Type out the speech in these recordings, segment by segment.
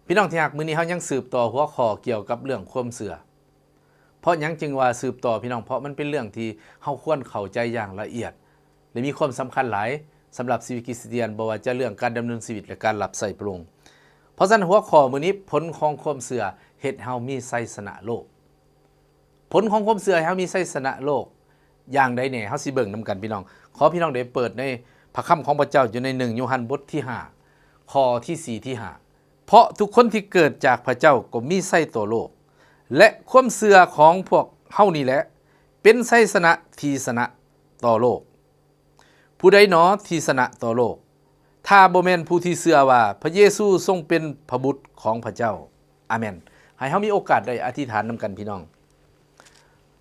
พี่น้องที่รักมื้อนี้เฮายังสืบต่อหัวข้อเกี่ยวกับเรื่องความเชื่อเพราะหยังจึงว่าสืบต่อพี่น้องเพราะมันเป็นเรื่องที่เฮาควรเข้าใจอย่างละเอียดและมีความสำคัญหลายสำหรับชีวิตคริสเตียนบ่ว่าจะเรื่องการดำเนินชีวิตและการรับใช้พระองค์เพราะฉะนั้นหัวข้อมื้อนี้ผลของความเชื่อเฮ็ดเฮามีชัยชนะโลกผลของความเชื่อให้เฮามีชัยชนะโลกอย่างใดแน่เฮาสิเบิ่งนํกันพี่น้องขอพี่น้องได้เปิดในพระคัมภีร์ของพระเจ้าอยู่ใน1โยฮันบทที่5ข้อที่4ที่5เพราะทุกคนที่เกิดจากพระเจ้าก็มีชัยต่อโลกและความเชื่อของพวกเฮานี่แหละเป็นชัยชนะที่ชนะต่อโลกผู้ใดหนอที่ชนะต่อโลกถ้าบ่แม่นผู้ที่เชื่อว่าพระเยซูทรงเป็นพระบุตรของพระเจ้าอาเมนให้เฮามีโอกาสได้อธิษฐานนํกันพี่น้อง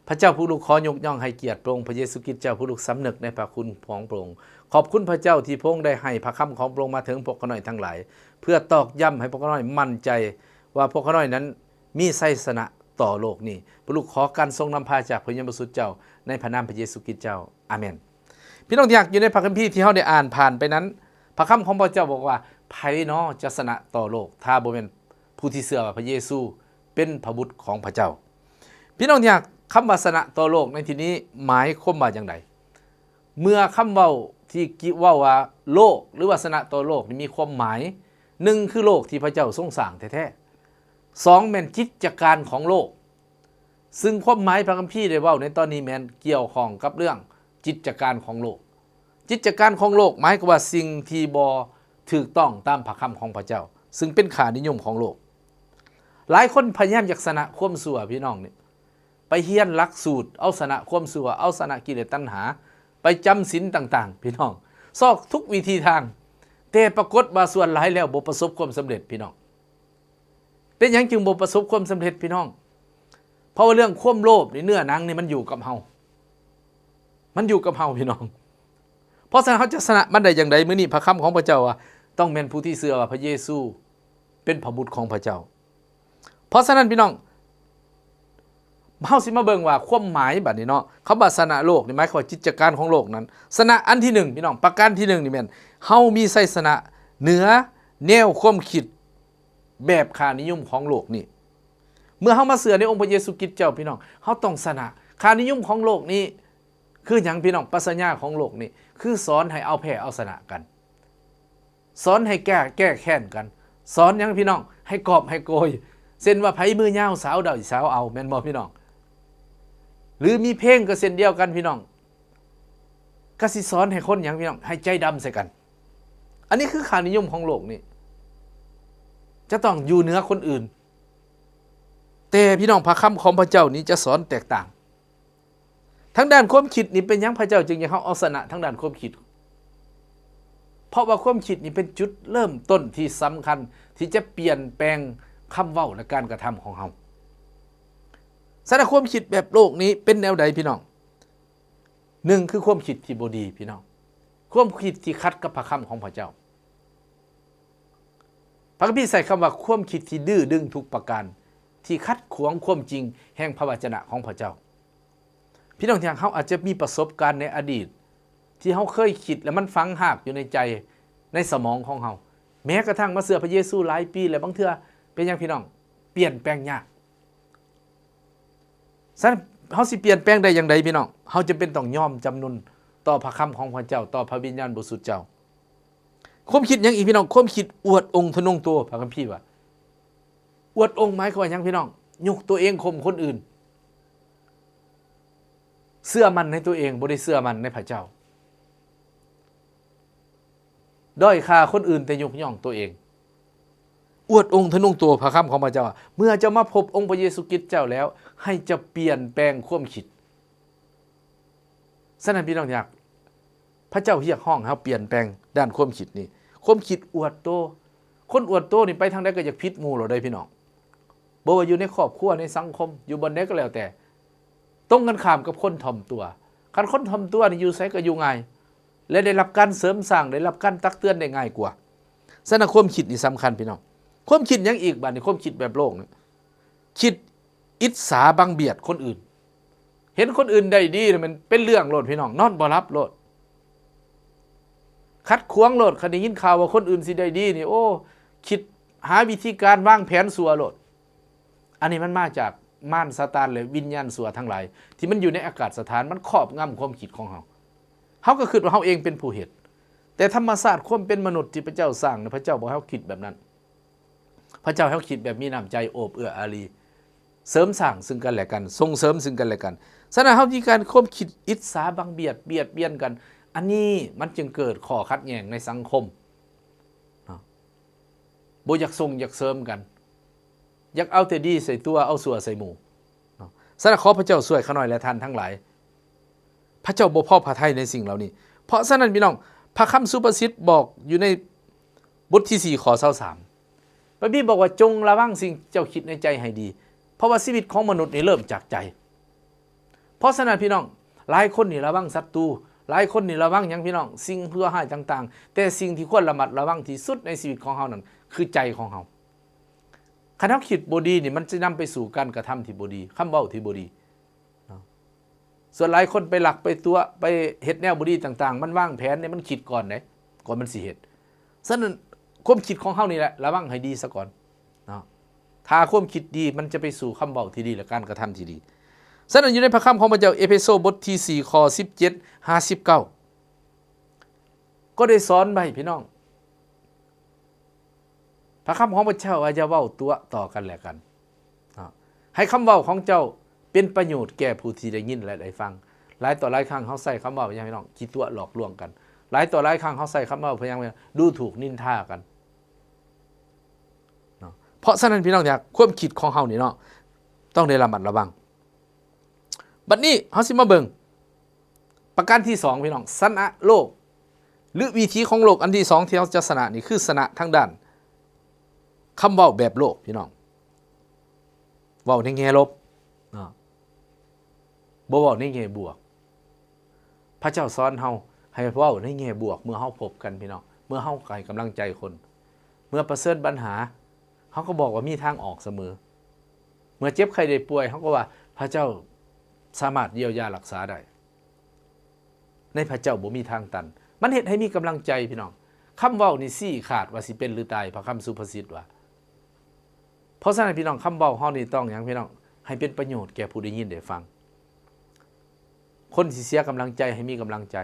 พระเจ้าผู้ลูกขอยกย่องให้เกียรติพระองค์พระเยซูคริสต์เจ้าผู้ลูกสำนึกในพระคุณของพระองค์ขอบคุณพระเจ้าที่พระองค์ได้ให้พระคำของพระองค์มาถึงพวกข้าน้อยทั้งหลายเพื่อตอกย้ำให้พวกข้าน้อยมั่นใจว่าพวกข้าน้อยนั้นมีชัยชนะต่อโลกนี้พระลูกขอการทรงนำพาจากพระยมสุดเจ้าในพระนามพระเยซูคริสต์เจ้าอาเมนพี่น้องที่อยากอยู่ในพระคัมภีร์ที่เฮาได้อ่านผ่านไปนั้นพระคำของพระเจ้าบอกว่าไผเนาะจะชนะต่อโลกถ้าบ่แม่นผู้ที่เชื่อว่าพระเยซูเป็นพระบุตรของพระเจ้าพี่น้องที่อยากคำว่าชนะต่อโลกในที่นี้หมายความว่าอย่างไรเมื่อคำเว้าที่เว้าว่าโลกหรือว่าชนะต่อโลกนี่มีความหมาย1คือโลกที่พระเจ้าทรงสร้างแท้ๆ2แม่นกิจการของโลกซึ่งความหมายพระคัมภีร์ได้เว้าในตอนนี้แม่นเกี่ยวข้องกับเรื่องกิจการของโลกกิจการของโลกหมายความว่าสิ่งที่บ่ถูกต้องตามพระคำของพระเจ้าซึ่งเป็นค่านิยมของโลกหลายคนพยายามอยากชนะความชั่วพี่น้องนี่ไปเรียนหลักสูตรเอาชนะความชั่วเอาชนะกิเลสตัณหาไปจำศีลต่างๆพี่น้องซอกทุกวิธีทางแต่ปรากฏว่าส่วนหลายแล้วบ่ประสบความสำเร็จพี่น้องเป็นหยังจึงบ่ประสบความสำเร็จพี่น้องเพราะว่าเรื่องความโลภในเนื้อหนังนี่มันอยู่กับเฮาพี่น้องเพราะฉะนั้นเขาจะชนะมันได้อย่างไรมื้อนี้พระคำของพระเจ้าว่าต้องเป็นผู้ที่เชื่อว่าพระเยซูเป็นพระบุตรของพระเจ้าเพราะฉะนั้นพี่น้องเฮาสิมาเบิ่งว่าความหมายบัดนี้เนาะคำว่าชนะโลกนี่หมายความว่ากิจการของโลกนั้นชนะอันที่1พี่น้องประการที่1นี่แม่นเฮามีชัยชนะเหนือแนวความคิดแบบค่านิยมของโลกนี่เมื่อเฮามาเชื่อในองค์พระเยซูคริสต์เจ้าพี่น้องเฮาต้องชนะค่านิยมของโลกนี้คือหยังพี่น้องปรัชญาของโลกนี่คือสอนให้เอาแพ้เอาชนะกันสอนให้แก้แค้นกันสอนหยังพี่น้องให้กอบให้โกยเส้นว่าไผมือยาวสาวดาวสาวเอาแม่นบ่พี่น้องหรือมีเพลงก็เส้นเดียวกันพี่น้องก็สิสอนให้คนหยังพี่น้องให้ใจดำใส่กันอันนี้คือค่านิยมของโลกนี่จะต้องอยู่เหนือคนอื่นแต่พี่น้องพระคำของพระเจ้านี้จะสอนแตกต่างทั้งด้านความคิดนี่เป็นหยังพระเจ้าจึงอยากเอาชนะทั้งด้านความคิดเพราะว่าความคิดนี่เป็นจุดเริ่มต้นที่สำคัญที่จะเปลี่ยนแปลงคำเว้าและการกระทำของเฮาสารความคิดแบบโลกนี้เป็นแนวใดพี่น้อง1คือความคิดที่บ่ดีพี่น้องความคิดที่ขัดกับพระคำของพระเจ้าพระคัมภีร์ใส่คำว่าความคิดที่ดื้อดึงทุกประการที่ขัดขวางความจริงแห่งพระวจนะของพระเจ้าพี่น้องที่เฮาอาจจะมีประสบการณ์ในอดีตที่เฮาเคยคิดแล้วมันฝังหักอยู่ในใจในสมองของเฮาแม้กระทั่งมาเชื่อพระเยซูหลายปีแล้วบางเทื่อเป็นหยังพี่น้องเปลี่ยนแปลงยากฉะนั้นเฮาสิเปลี่ยนแปลงได้อย่างไรพี่น้องเฮาจำเป็นต้องยอมจำนนต่อพระคำของพระเจ้าต่อพระวิญญาณบริสุทธิ์เจ้าความคิดหยังอีกพี่น้องความคิดอวดองค์ทะนงตัวพระคัมภีร์ว่าอวดองค์หมายความว่าหยังพี่น้องยกตัวเองข่มคนอื่นเชื่อมั่นในตัวเองบ่ได้เชื่อมั่นในพระเจ้าด้อยค่าคนอื่นแต่ยกย่องตัวเองอวดองค์ทะนงตัวพระคำของพระเจ้าเมื่อจะมาพบองค์พระเยซูคริสต์เจ้าแล้วให้จะเปลี่ยนแปลงความคิดฉะนั้นพี่น้องอยากพระเจ้าเรียกร้องให้เปลี่ยนแปลงด้านความคิดนี่ความคิดอวดโตคนอวดโตนี่ไปทางใดก็อยากผิดหมู่เราได้พี่น้องบ่ว่าอยู่ในครอบครัวในสังคมอยู่บนใดก็แล้วแต่ตรงกันข้ามกับคนถ่อมตัวคันคนถ่อมตัวนี่อยู่ไสก็อยู่ง่ายและได้รับการเสริมสร้างได้รับการตักเตือนได้ง่ายกว่าฉะนั้นความคิดนี่สำคัญพี่น้องความคิดยังอีกบัดนี้ความคิดแบบโลกนี่คิดอิจฉาบังเบียดคนอื่นเห็นคนอื่นได้ดีมันเป็นเรื่องโลดพี่น้องนอนบ่รับโลดคัดขวางโลดคันได้ยินข่าวว่าคนอื่นสิได้ดีนี่โอ้คิด หาวิธีการวางแผนสัวโลดอันนี้มันมาจากม่านซาตานเลยวิญญาณสัวทั้งหลายที่มันอยู่ในอากาศสถานมันครอบงำความคิดของเขาก็คิดว่าเขาเองเป็นผู้เหตุแต่ธรรมศาสตร์ความเป็นมนุษย์ที่พระเจ้าสร้างพระเจ้าบอกให้เขาคิดแบบนั้นพระเจ้าให้เขาคิดแบบมีน้ำใจโอบเอื้ออารีเสริมสร้างซึ่งกันและกันส่งเสริมซึ่งกันและกันฉะนั้นเขามีการความคิดอิจฉาบังเบียดเบียนกันอันนี้มันจึงเกิดข้อขัดแย้งในสังคมบ่อยากส่งอยากเสริมกันอยากเอาแต่ดีใส่ตัวเอาสัวใส่หมู่ฉะนั้นขอพระเจ้าช่วยข้าน้อยและท่านทั้งหลายพระเจ้าบ่พอพระทัยในสิ่งเหล่านี้เพราะฉะนั้นพี่น้องพระคำสุภาษิตบอกอยู่ในบทที่4ข้อ23พระบิดาบอกว่าจงระวังสิ่งเจ้าคิดในใจให้ดีเพราะว่าชีวิตของมนุษย์นี่เริ่มจากใจเพราะฉะนั้นพี่น้องหลายคนนี่ระวังศัตรูหลายคนนี่ระวังอย่างพี่น้องสิ่งเพื่อให้ต่างๆแต่สิ่งที่ควรระมัดระวังที่สุดในชีวิตของเฮานั้นคือใจของเฮาคันเฮาคิดบ่ดีนี่มันจะนำไปสู่การกระทำที่บ่ดีคำเว้าที่บ่ดีส่วนหลายคนไปหลักไปตัวไปเฮ็ดแนวบ่ดีต่างๆมันวางแผนเนี่ยมันคิดก่อนได้ก่อนมันสิเฮ็ดฉะนั้นความคิดของเฮานี่แหละระวังให้ดีซะก่อนเนาะถ้าความคิดดีมันจะไปสู่คำเว้าที่ดีและการกระทำที่ดีฉะนั้นอยู่ในพระคำของพระเจ้าเอเฟโซบทที่4ข้อ17 59ก็ได้สอนไว้พี่น้องพระคำของพระเจ้าว่าจะเว้าตัวต่อกันและกันให้คำเว้าของเจ้าเป็นประโยชน์แก่ผู้ที่ได้ยินและได้ฟังหลายต่อหลายครั้งเขาใส่คำเว้าอย่างพี่น้องคิดตัวหลอกลวงกันหลายต่อหลายครั้งเขาใส่คำเว้าพยายามดูถูกนินทากันเพราะฉะนั้นพี่น้องเนี่ยความคิดของเฮานี่เนาะต้องได้ระมัดระวังบัดนี้เฮาสิมาเบิ่งประการที่2พี่น้องสนะโลกหรือวิธีของโลกอันที่2ที่เฮาจะสนะนี่คือสนะทางด้านคำเว้าแบบโลกพี่น้องเว้าในแง่ลบบ่เว้าในแง่บวกพระเจ้าสอนเฮาให้เว้าในแง่บวกเมื่อเฮาพบกันพี่น้องเมื่อเฮาให้กำลังใจคนเมื่อประเสริฐปัญหาเฮาก็บอกว่ามีทางออกเสมอเมื่อเจ็บไข้ได้ป่วยเฮาก็ว่าพระเจ้าสามารถเยียวยารักษาได้ในพระเจ้าบ่มีทางตันมันเฮ็ดให้มีกำลังใจพี่น้องคำเว้านี่ซี่ขาดว่าสิเป็นหรือตายพระคำสุภาษิตว่าเพราะฉะนั้นพี่น้องคำเว้าเฮานี่ต้องหยังพี่น้องให้เป็นประโยชน์แก่ผู้ได้ยินได้ฟังคนที่เสียกำลังใจให้มีกำลังใจ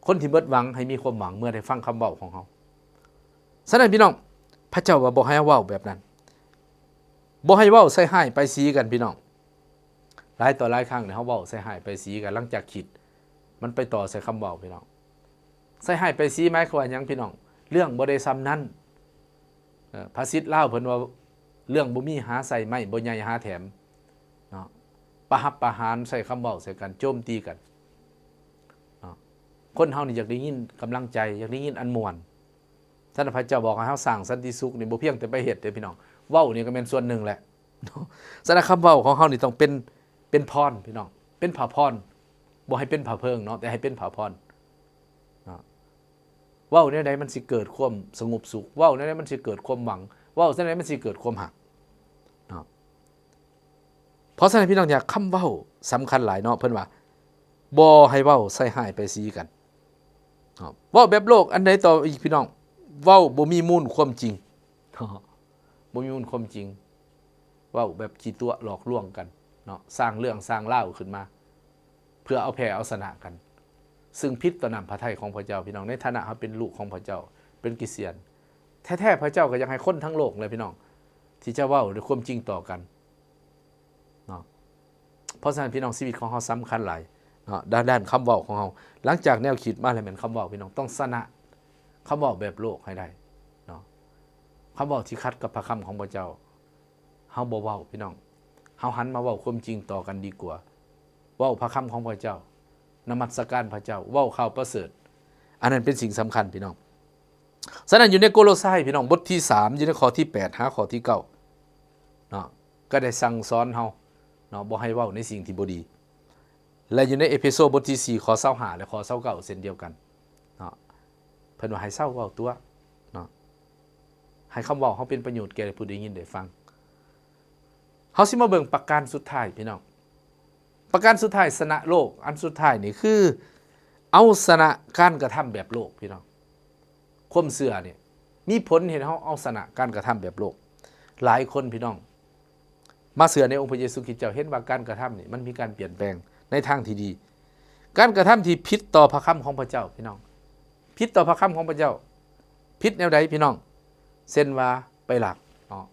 คนที่เบิดหวังให้มีความหวังเมื่อได้ฟังคำเว้าของเฮาฉะนั้นพี่น้องพระเจ้าว่าบ่ให้เว้าแบบนั้นบ่ให้เว้าใส่ร้ายไปสีกันพี่น้องหลายต่อหลายครั้งเนี่ยเฮาเว้าใส่ร้ายไปสีกันหลังจากคิดมันไปต่อใส่คำเว้าพี่น้องใส่ร้ายไปสีหมายความว่าหยังพี่น้องเรื่องบ่ได้ซ้ำนั้นภาษิตลาวเพิ่นว่าเรื่องบ่มีหาใส่ไม้บ่ใหญ่หาแถมเนาะประหับประหารใส่คำเว้าใส่กันโจมตีกันเนาะคนเฮานี่อยากได้ยินกำลังใจอยากได้ยินอันม่วนท่านพระเจ้าบอกให้เฮาสร้างสันติสุขนี่บ่เพียงแต่ไปเฮ็ดเด้อพี่น้องเว้านี่ก็เป็นส่วนหนึ่งแหละฉะนั้นคำเว้าของเฮานี่ต้องเป็นพรพี่น้องเป็นผ้าพรบ่ให้เป็นผ้าเพิงเนาะแต่ให้เป็นผ้าพรเนาะเว้าเนี่ยใดมันสิเกิดความสงบสุขเว้าเนี่ยใดมันสิเกิดความหวังเว้าเนี่ยใดมันสิเกิดความหักเนาะเพราะฉะนั้นพี่น้องอยากคำเว้าสำคัญหลายเนาะเพิ่นว่าบ่ให้เว้าใส่ร้ายไปสีกันเนาะเว้าแบบโลกอันใดต่ออีกพี่น้องเว้าบ่มีมูลความจริงบ่มีมูลความจริงเว้าแบบขี้ตัวหลอกลวงกันเนาะสร้างเรื่องสร้างเล่าขึ้นมาเพื่อเอาแพ้เอาชนะกันซึ่งผิดต่อน้ำพระทัยของพระเจ้าพี่น้องในฐานะเขาเป็นลูกของพระเจ้าเป็นคริสเตียนแท้ๆพระเจ้าก็ยังให้คนทั้งโลกเลยพี่น้องที่จะเว้าด้วยความจริงต่อกันเนาะเพราะฉะนั้นพี่น้องชีวิตของเขาสำคัญหลายเนาะด้านคำเว้าของเขาหลังจากแนวคิดมาแล้วแม่นคำเว้าพี่น้องต้องชนะคำเว้าแบบโลกให้ได้เนาะคำเว้าที่ขัดกับพระคำของพระเจ้าเฮาบ่เว้าพี่น้องเฮาหันมาเว้าความจริงต่อกันดีกว่าเว้าพระคำของพระเจ้านมัสการพระเจ้าเว้าข่าวประเสริฐอันนั้นเป็นสิ่งสำคัญพี่น้องฉะนั้นอยู่ในโกโลไซพี่น้องบทที่3อยู่ในข้อที่8หาข้อที่9เนาะก็ได้สั่งสอนเฮาเนาะบ่ให้เว้าในสิ่งที่บ่ดีและอยู่ในเอเฟโซบทที่4ข้อ25และข้อ29เช่นเดียวกันเนาะเพิ่นว่าให้เศร้าเว้าตัวเนาะให้คำเว้าเฮาเป็นประโยชน์แก่ผู้ได้ยินได้ฟังเฮาสิมาเบิ่งประการสุดท้ายพี่น้องประการสุดท้ายสนะโลกอันสุดท้ายนี่คือเอาสนะการกระทำแบบโลกพี่น้องความเชื่อเนี่ย มีผลเห็นเฮาเอาชนะการกระทำแบบโลกหลายคนพี่น้องมาเชื่อในองค์พระเยซูคริสต์เจ้าเห็นว่าการกระทำนี่มันมีการเปลี่ยนแปลงในทางที่ดีการกระทำที่ผิดต่อพระคำของพระเจ้าพี่น้องผิดต่อพระคำของพระเจ้าผิดแนวใดพี่น้องเส้นว่าไปหลักเนาะ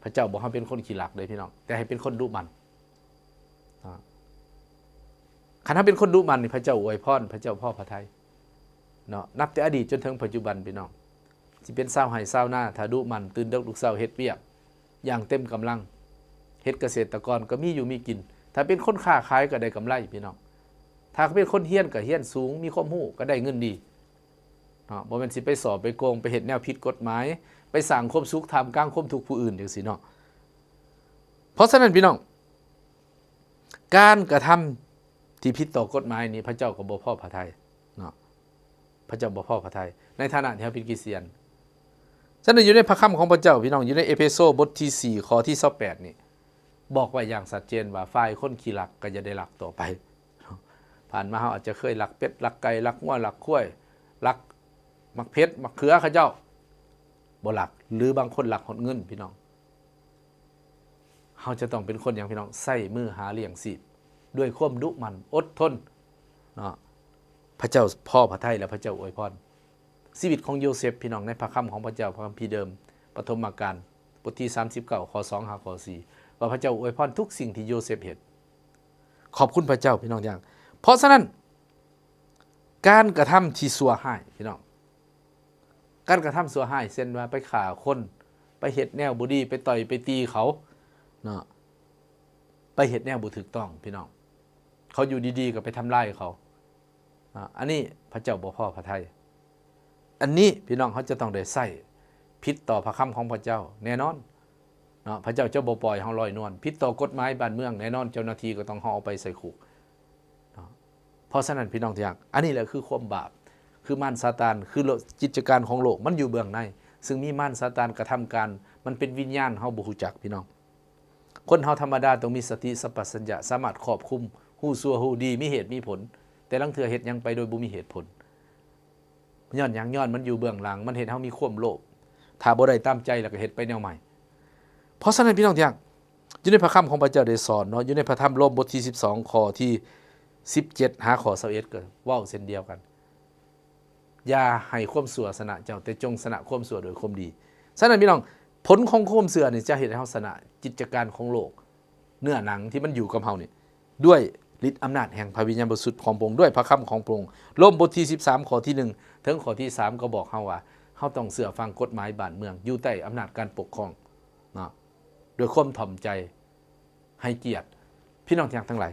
พระเจ้าบอกให้เป็นคนขี้หลักเลยพี่น้องแต่ให้เป็นคนดุมันคันถ้าเป็นคนดุมันนี่พระเจ้าอวยพรพระเจ้าพ่อพระทัยเนาะนับแต่อดีตจนถึงปัจจุบันพี่น้องสิเป็นชาวไร่ชาวนาถ้าดุมันตื่นดึกลุกเช้าเฮ็ดเวียกอย่างเต็มกำลังเฮ็ดเกษตรกรก็มีอยู่มีกินถ้าเป็นคนค้าขายก็ได้กำไรพี่น้องถ้าเป็นคนเฮี้ยนก็เฮี้ยนสูงมีความรู้ก็ได้เงินดีเนาะบ่แม่นสิไปสอบไปโกงไปเฮ็ดแนวผิดกฎหมายไปสร้างความสุขท่ามกลางความทุกข์ผู้อื่นจังซี่เนาะเพราะฉะนั้นพี่น้องการกระทำที่ผิดต่อกฎหมายนี้พระเจ้าก็บ่พอพระทัยเนาะพระเจ้าบ่พอพระทัยในฐานะที่เฮาเป็นคริสเตียนฉะนั้นอยู่ในพระคำของพระเจ้าพี่น้องอยู่ในเอเฟโซบทที่4ข้อที่28นี่บอกไว้อย่างชัดเจนว่าฝ่ายคนขี้ลักก็จะได้ลักต่อไปผ่านมาเฮาอาจจะเคยลักเป็ดลักไก่ลักงัวลักข้วยลักมักเพชรมักเขือเขาเจ้าบ่ลักหรือบางคนลักหดเงินพี่น้องเฮาจะต้องเป็นคนอย่างพี่น้องใส่มือหาเลี้ยงชีพด้วยความดุมันอดทนเนาะพระเจ้าพ่อพระทัยและพระเจ้าอวยพรชีวิตของโยเซฟพี่น้องในพระคำของพระเจ้าพระคัมภีร์เดิมปฐมกาลบทที่39ข้อ2หาข้อ4ว่าพระเจ้าอวยพรทุกสิ่งที่โยเซฟเฮ็ดขอบคุณพระเจ้าพี่น้องอย่างเพราะฉะนั้นการกระทำที่ชั่วร้ายพี่น้องการกระทำชั่วร้ายเช่นว่าไปฆ่าคนไปเฮ็ดแนวบ่ดีไปต่อยไปตีเขาเนาะไปเฮ็ดแนวบ่ถูกต้องพี่น้องเขาอยู่ดีๆก็ไปทำร้ายเขาอันนี้พระเจ้าบ่พอพระทัยอันนี้พี่น้องเขาจะต้องได้ใส่ผิดต่อพระคำของพระเจ้าแน่นอนเนาะพระเจ้าจะบ่ปล่อยเฮาลอยนวลผิดต่อกฎหมายบ้านเมืองแน่นอนเจ้าหน้าที่ก็ต้องเฮาเอาไปใส่คุกเนาะเพราะฉะนั้นพี่น้องทุกอย่างอันนี้แหละคือความบาปคือมารซาตานคือกิจการของโลกมันอยู่เบื้องในซึ่งมีมารซาตานกระทำการมันเป็นวิญญาณเฮาบ่รู้จักพี่น้องคนเฮาธรรมดาต้องมีสติสัมปชัญญะสามารถครอบคุมฮู้ชั่วฮู้ดีมีเหตุมีผลแต่ลังเทื่อเฮ็ดหยังไปโดยบ่มีเหตุผลย้อนหยังย้อนมันอยู่เบื้องหลังมันเฮ็ดเฮามีความโลภถ้าบ่ได้ตามใจแล้วก็เฮ็ดไปแนวใหม่เพราะฉะนั้นพี่น้องทุกอย่างอยู่ในพระคำของพระเจ้าได้สอนเนาะอยู่ในพระธรรมโรมบทที่12ข้อที่17หาข้อ21ก็เว้าเช่นเดียวกันอย่าให้ความชั่วชนะเจ้าแต่จงชนะความชั่วโดยความดีฉะนั้นพี่น้องผลของความชั่วนี่จะเฮ็ดให้เฮาชนะกิจการของโลกเนื้อหนังที่มันอยู่กับเฮานี่ด้วยฤทธิ์อำนาจแห่งพระวิญญาณบริสุทธิ์ของพระองค์ด้วยพระคำของพระองค์โรมบทที่13ข้อที่1ถึงข้อที่3ก็บอกเฮาว่าเฮาต้องเชื่อฟังกฎหมายบ้านเมืองอยู่ใต้อำนาจการปกครองเนาะด้วยความถ่อมใจให้เกียรติพี่น้องทั้งหลาย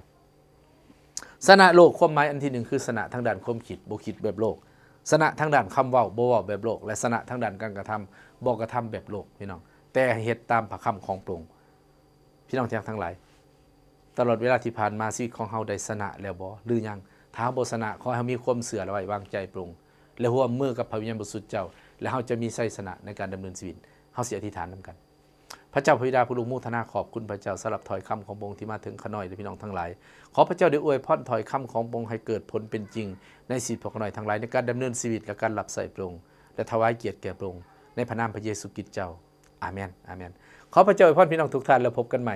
ชนะโลกความหมายอันที่1คือชนะทางด้านความคิดบ่คิดแบบโลกชนะทางด้านคำเว้าบ่เว้าแบบโลกและชนะทางด้านการกระทำบ่กระทำแบบโลกพี่น้องแต่เฮ็ดตามพระคำของพระองค์พี่น้องทั้งหลายตลอดเวลาที่ผ่านมาชีวิตของเฮาได้ชนะแล้วบ่หรือยังถ้าบ่ชนะขอให้มีความเชื่อและไว้วางใจพระองค์และร่วมมือกับพระวิญญาณบริสุทธิ์เจ้าและเฮาจะมีชัยชนะในการดำเนินชีวิตเฮาสิอธิษฐานนำกันพระเจ้าพระบิดาผู้ทรงมุทนาขอบคุณพระเจ้าสำหรับถ้อยคำของพระองค์ที่มาถึงข้าน้อยและพี่น้องทั้งหลายขอพระเจ้าได้อวยพรถ้อยคำของพระองค์ให้เกิดผลเป็นจริงในชีวิตของข้าน้อยทั้งหลายในการดำเนินชีวิตและการรับใช้พระองค์และถวายเกียรติแก่พระองค์ในพระนามพระเยซูคริสต์เจ้าอาเมนอาเมนขอพระเจ้าอวยพรพี่น้องทุกท่านแล้วพบกันใหม่